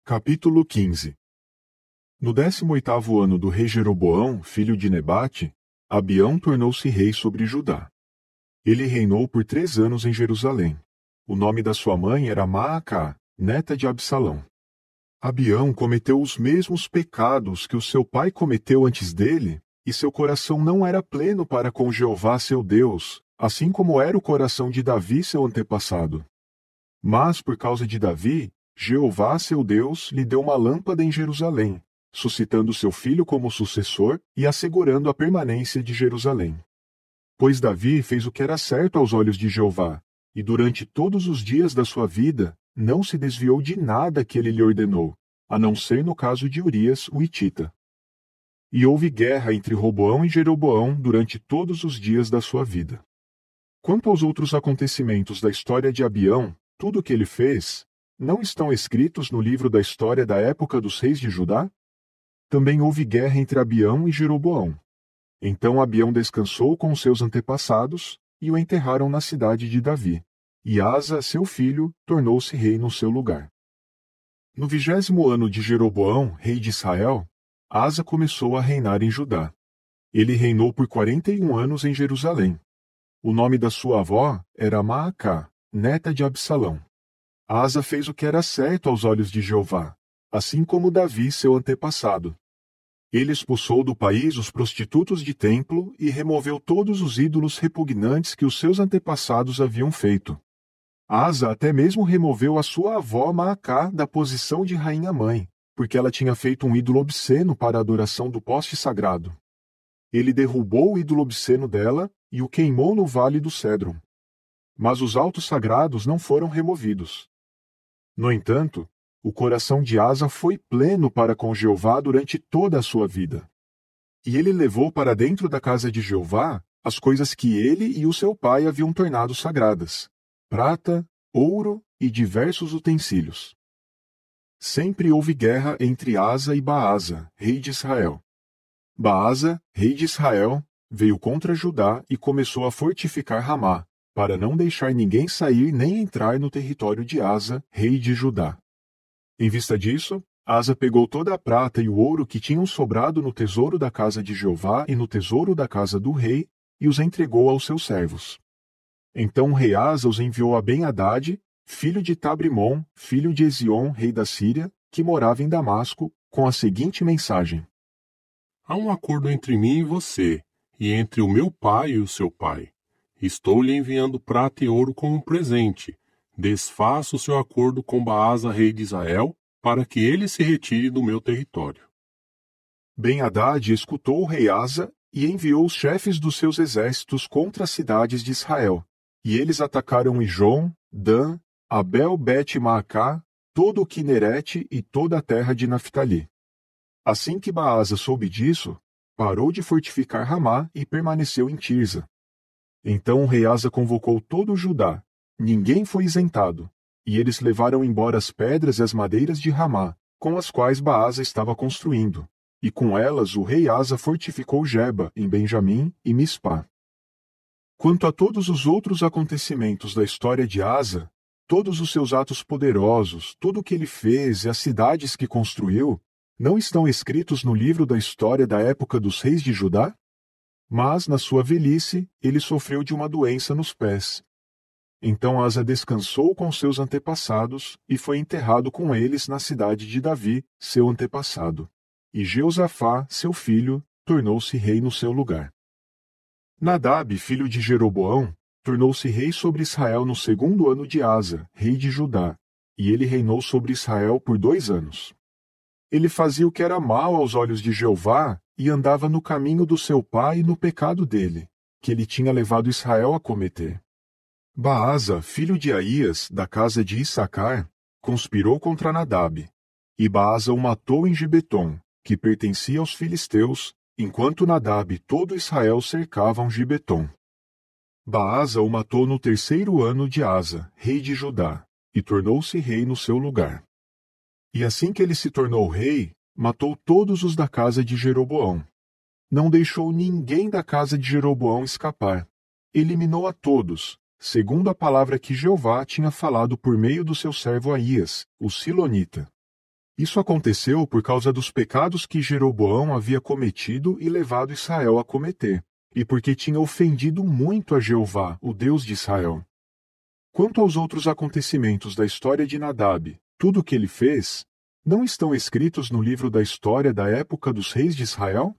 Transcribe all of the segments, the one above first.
Capítulo 15. No 18º ano do rei Jeroboão, filho de Nebate, Abião tornou-se rei sobre Judá. Ele reinou por 3 anos em Jerusalém. O nome da sua mãe era Maacá, neta de Absalão. Abião cometeu os mesmos pecados que o seu pai cometeu antes dele, e seu coração não era pleno para com Jeová seu Deus, assim como era o coração de Davi seu antepassado. Mas, por causa de Davi, Jeová seu Deus lhe deu uma lâmpada em Jerusalém, suscitando seu filho como sucessor e assegurando a permanência de Jerusalém. Pois Davi fez o que era certo aos olhos de Jeová, e durante todos os dias da sua vida não se desviou de nada que ele lhe ordenou, a não ser no caso de Urias, o hitita. E houve guerra entre Roboão e Jeroboão durante todos os dias da sua vida. Quanto aos outros acontecimentos da história de Abião, tudo o que ele fez, não estão escritos no livro da história da época dos reis de Judá? Também houve guerra entre Abião e Jeroboão. Então Abião descansou com os seus antepassados e o enterraram na cidade de Davi. E Asa, seu filho, tornou-se rei no seu lugar. No 20º ano de Jeroboão, rei de Israel, Asa começou a reinar em Judá. Ele reinou por 41 anos em Jerusalém. O nome da sua avó era Maacá, neta de Absalão. Asa fez o que era certo aos olhos de Jeová, assim como Davi, seu antepassado. Ele expulsou do país os prostitutos de templo e removeu todos os ídolos repugnantes que os seus antepassados haviam feito. Asa até mesmo removeu a sua avó Maacá da posição de rainha-mãe, porque ela tinha feito um ídolo obsceno para a adoração do poste sagrado. Ele derrubou o ídolo obsceno dela e o queimou no vale do Cédron. Mas os altos sagrados não foram removidos. No entanto, o coração de Asa foi pleno para com Jeová durante toda a sua vida. E ele levou para dentro da casa de Jeová as coisas que ele e o seu pai haviam tornado sagradas: prata, ouro e diversos utensílios. Sempre houve guerra entre Asa e Baasa, rei de Israel. Baasa, rei de Israel, veio contra Judá e começou a fortificar Ramá, para não deixar ninguém sair nem entrar no território de Asa, rei de Judá. Em vista disso, Asa pegou toda a prata e o ouro que tinham sobrado no tesouro da casa de Jeová e no tesouro da casa do rei e os entregou aos seus servos. Então o rei Asa os enviou a Ben-Hadad, filho de Tabrimon, filho de Ezion, rei da Síria, que morava em Damasco, com a seguinte mensagem: Há um acordo entre mim e você, e entre o meu pai e o seu pai. Estou lhe enviando prata e ouro como presente. Desfaça o seu acordo com Baasa, rei de Israel, para que ele se retire do meu território. Ben-Hadad escutou o rei Asa e enviou os chefes dos seus exércitos contra as cidades de Israel. E eles atacaram Ijon, Dan, Abel-Bet-Maacá, todo o Quinerete e toda a terra de Naftali. Assim que Baasa soube disso, parou de fortificar Ramá e permaneceu em Tirza. Então o rei Asa convocou todo o Judá. Ninguém foi isentado, e eles levaram embora as pedras e as madeiras de Ramá, com as quais Baasa estava construindo, e com elas o rei Asa fortificou Geba, em Benjamim, e Mispá. Quanto a todos os outros acontecimentos da história de Asa, todos os seus atos poderosos, tudo o que ele fez e as cidades que construiu, não estão escritos no livro da história da época dos reis de Judá? Mas, na sua velhice, ele sofreu de uma doença nos pés. Então Asa descansou com seus antepassados e foi enterrado com eles na cidade de Davi, seu antepassado. E Jeosafá, seu filho, tornou-se rei no seu lugar. Nadab, filho de Jeroboão, tornou-se rei sobre Israel no 2º ano de Asa, rei de Judá, e ele reinou sobre Israel por 2 anos. Ele fazia o que era mal aos olhos de Jeová e andava no caminho do seu pai e no pecado dele, que ele tinha levado Israel a cometer. Baasa, filho de Aías, da casa de Issacar, conspirou contra Nadab, e Baasa o matou em Gibeton, que pertencia aos filisteus, enquanto Nadab e todo Israel cercavam Gibeton. Baasa o matou no 3º ano de Asa, rei de Judá, e tornou-se rei no seu lugar. E assim que ele se tornou rei, matou todos os da casa de Jeroboão. Não deixou ninguém da casa de Jeroboão escapar. Eliminou a todos, segundo a palavra que Jeová tinha falado por meio do seu servo Aías, o Silonita. Isso aconteceu por causa dos pecados que Jeroboão havia cometido e levado Israel a cometer, e porque tinha ofendido muito a Jeová, o Deus de Israel. Quanto aos outros acontecimentos da história de Nadab, tudo o que ele fez, não estão escritos no livro da história da época dos reis de Israel?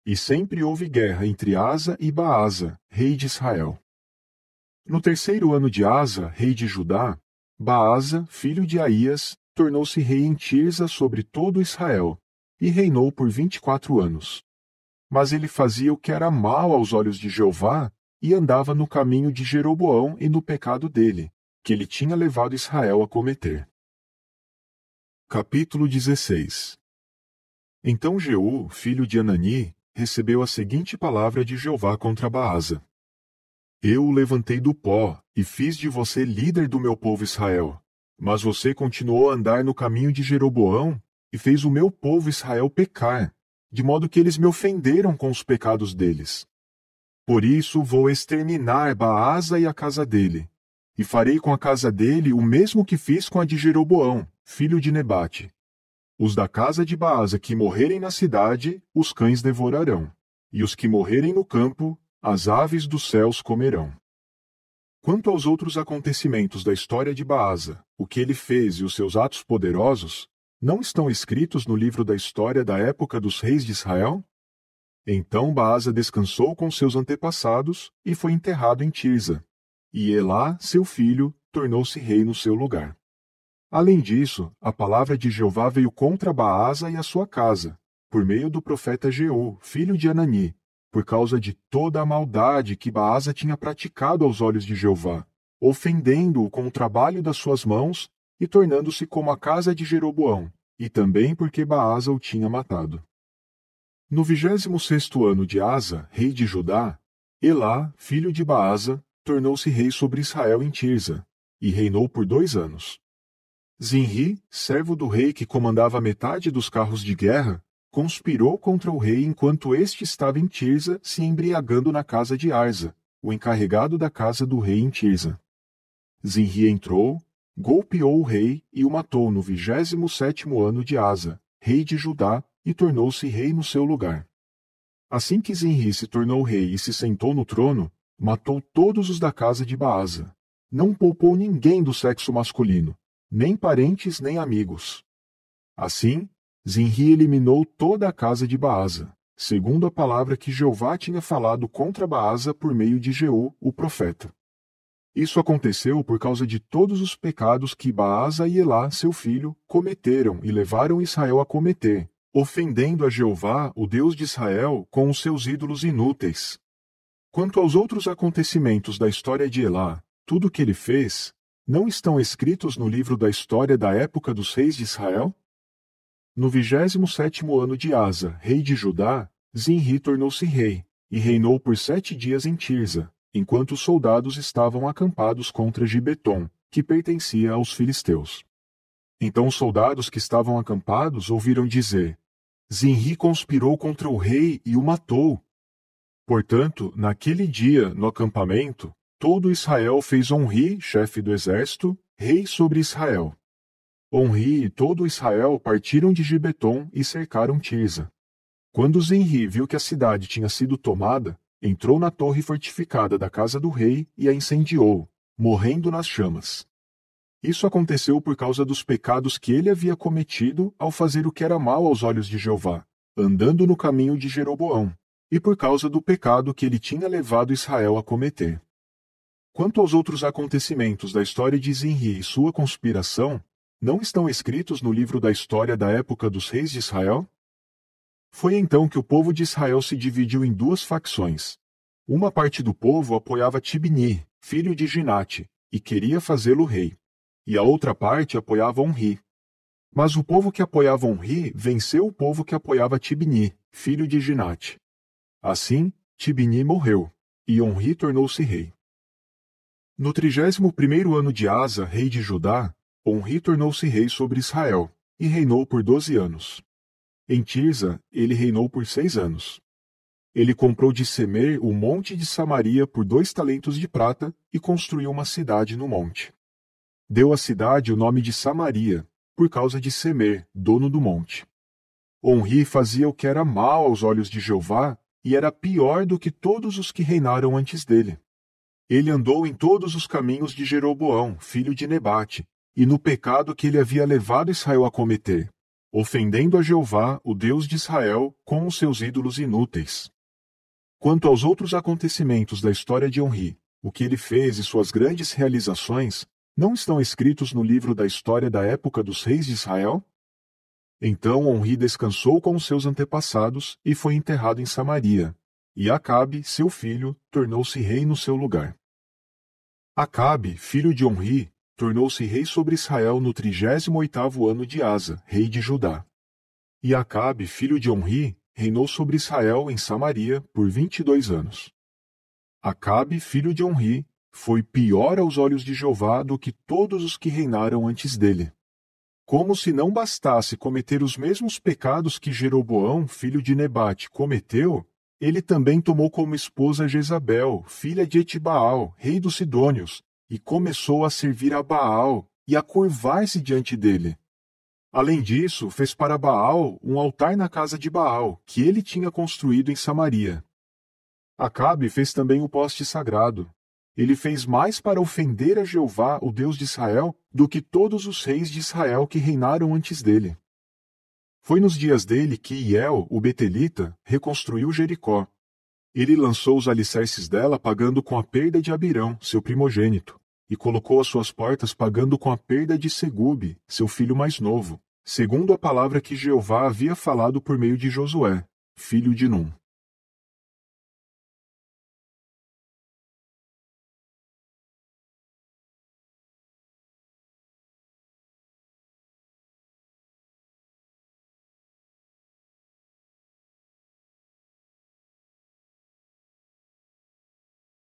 E sempre houve guerra entre Asa e Baasa, rei de Israel. No terceiro ano de Asa, rei de Judá, Baasa, filho de Aías, tornou-se rei em Tirza sobre todo Israel, e reinou por 24 anos. Mas ele fazia o que era mal aos olhos de Jeová, e andava no caminho de Jeroboão e no pecado dele, que ele tinha levado Israel a cometer. Capítulo 16. Então Jeú, filho de Anani, recebeu a seguinte palavra de Jeová contra Baasa: Eu o levantei do pó, e fiz de você líder do meu povo Israel. Mas você continuou a andar no caminho de Jeroboão, e fez o meu povo Israel pecar, de modo que eles me ofenderam com os pecados deles. Por isso vou exterminar Baasa e a casa dele, e farei com a casa dele o mesmo que fiz com a de Jeroboão, filho de Nebate. Os da casa de Baasa que morrerem na cidade, os cães devorarão, e os que morrerem no campo, as aves dos céus comerão. Quanto aos outros acontecimentos da história de Baasa, o que ele fez e os seus atos poderosos, não estão escritos no livro da história da época dos reis de Israel? Então Baasa descansou com seus antepassados e foi enterrado em Tirza, e Elá, seu filho, tornou-se rei no seu lugar. Além disso, a palavra de Jeová veio contra Baasa e a sua casa, por meio do profeta Jeú, filho de Anani, por causa de toda a maldade que Baasa tinha praticado aos olhos de Jeová, ofendendo-o com o trabalho das suas mãos e tornando-se como a casa de Jeroboão, e também porque Baasa o tinha matado. No 26º ano de Asa, rei de Judá, Elá, filho de Baasa, tornou-se rei sobre Israel em Tirza, e reinou por 2 anos. Zinri, servo do rei que comandava metade dos carros de guerra, conspirou contra o rei enquanto este estava em Tirza se embriagando na casa de Arza, o encarregado da casa do rei em Tirza. Zinri entrou, golpeou o rei e o matou no 27º ano de Asa, rei de Judá, e tornou-se rei no seu lugar. Assim que Zinri se tornou rei e se sentou no trono, matou todos os da casa de Baasa. Não poupou ninguém do sexo masculino, nem parentes nem amigos. Assim, Zinri eliminou toda a casa de Baasa, segundo a palavra que Jeová tinha falado contra Baasa por meio de Jeú, o profeta. Isso aconteceu por causa de todos os pecados que Baasa e Elá, seu filho, cometeram e levaram Israel a cometer, ofendendo a Jeová, o Deus de Israel, com os seus ídolos inúteis. Quanto aos outros acontecimentos da história de Elá, tudo o que ele fez, não estão escritos no livro da história da época dos reis de Israel? No 27º ano de Asa, rei de Judá, Zinri tornou-se rei, e reinou por 7 dias em Tirza, enquanto os soldados estavam acampados contra Gibeton, que pertencia aos filisteus. Então os soldados que estavam acampados ouviram dizer: Zinri conspirou contra o rei e o matou. Portanto, naquele dia, no acampamento, todo Israel fez Onri, chefe do exército, rei sobre Israel. Onri e todo Israel partiram de Gibeton e cercaram Tirza. Quando Zinri viu que a cidade tinha sido tomada, entrou na torre fortificada da casa do rei e a incendiou, morrendo nas chamas. Isso aconteceu por causa dos pecados que ele havia cometido ao fazer o que era mal aos olhos de Jeová, andando no caminho de Jeroboão, e por causa do pecado que ele tinha levado Israel a cometer. Quanto aos outros acontecimentos da história de Zinri e sua conspiração, não estão escritos no livro da história da época dos reis de Israel? Foi então que o povo de Israel se dividiu em 2 facções. Uma parte do povo apoiava Tibni, filho de Ginate, e queria fazê-lo rei. E a outra parte apoiava Onri. Mas o povo que apoiava Onri venceu o povo que apoiava Tibni, filho de Ginate. Assim, Tibni morreu, e Onri tornou-se rei. No 31º ano de Asa, rei de Judá, Onri tornou-se rei sobre Israel, e reinou por 12 anos. Em Tirza, ele reinou por 6 anos. Ele comprou de Semer o monte de Samaria por 2 talentos de prata e construiu uma cidade no monte. Deu à cidade o nome de Samaria, por causa de Semer, dono do monte. Onri fazia o que era mal aos olhos de Jeová e era pior do que todos os que reinaram antes dele. Ele andou em todos os caminhos de Jeroboão, filho de Nebate, e no pecado que ele havia levado Israel a cometer, ofendendo a Jeová, o Deus de Israel, com os seus ídolos inúteis. Quanto aos outros acontecimentos da história de Onri, o que ele fez e suas grandes realizações, não estão escritos no livro da história da época dos reis de Israel? Então Onri descansou com os seus antepassados e foi enterrado em Samaria, e Acabe, seu filho, tornou-se rei no seu lugar. Acabe, filho de Onri, tornou-se rei sobre Israel no 38º ano de Asa, rei de Judá. E Acabe, filho de Onri, reinou sobre Israel em Samaria por 22 anos. Acabe, filho de Onri, foi pior aos olhos de Jeová do que todos os que reinaram antes dele. Como se não bastasse cometer os mesmos pecados que Jeroboão, filho de Nebate, cometeu, ele também tomou como esposa Jezabel, filha de Etibaal, rei dos Sidônios, e começou a servir a Baal e a curvar-se diante dele. Além disso, fez para Baal um altar na casa de Baal, que ele tinha construído em Samaria. Acabe fez também o poste sagrado. Ele fez mais para ofender a Jeová, o Deus de Israel, do que todos os reis de Israel que reinaram antes dele. Foi nos dias dele que Iel, o Betelita, reconstruiu Jericó. Ele lançou os alicerces dela pagando com a perda de Abirão, seu primogênito, e colocou as suas portas pagando com a perda de Segube, seu filho mais novo, segundo a palavra que Jeová havia falado por meio de Josué, filho de Num.